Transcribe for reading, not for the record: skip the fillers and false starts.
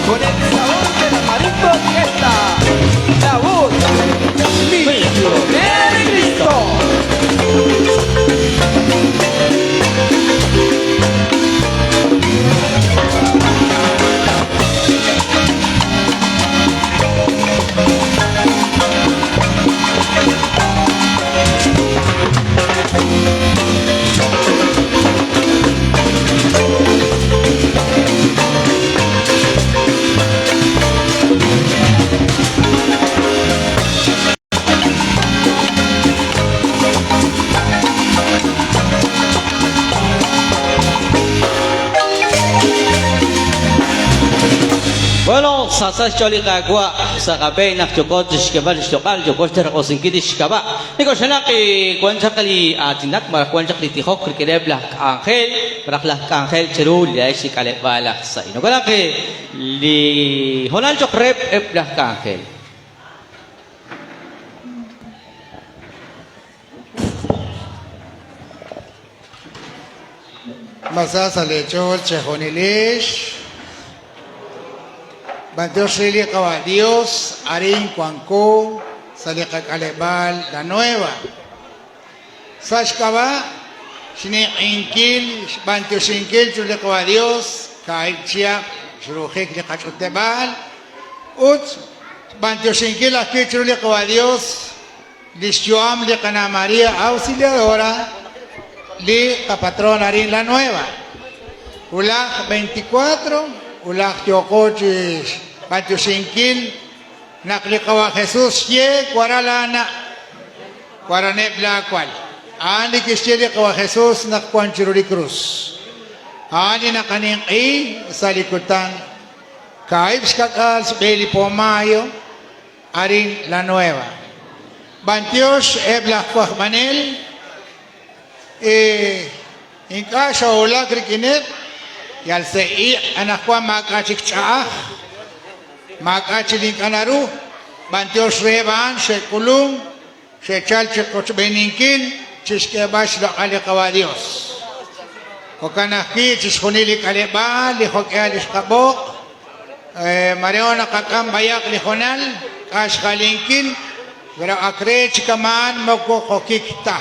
con el sabor de la marimba orquesta, la voz Misionero de Cristo. Bueno, sasas choli kagwa sa kape nak chukot shikabal shukal chukot terko singkiti shikaba. Niko siya ki kwancha kali atinak mara kwancha kali tihok krikelebla angel beraklah angel ceru liay shikalebala sa ino. Kala ki li honal chokrep eblah angel. Masasa lechol chehonilish. Bandios Rili Dios, Arin Cuanco, Salika Calebal, la nueva. Sashkaba, Shini Inkil, Bantios Inkil, Chulika Dios, Qeqchi, Shurujek de Cachutebal, Ut, Bantios Inkil, aquí Chulika Dios, Lishioam de Cana María Auxiliadora, Li Patrón Arin la nueva. Ulaj 24, Ulaj Qeqchi. Bantu singkil naklikawa Jesus ye kwaralana kwaranebla kwal ani kisye kawa Jesus nakwan chiruli cruz ani nakaning sa likutan kaibs kakal beli pomayo arin la nueva bantios ebla kwah manel inka shaula krikinet yal sei anakwa makachikcha Makachiling kanaru, bantios reban, shekulung, shechal chekoch beninkin, chiskebash lo kalikawa Dios. Kokanaki, chiskunili kaleba, lihokialis kabok, mariona kakambayak lihonal, kash kalinkin, vera akre chikaman, mokokokikta.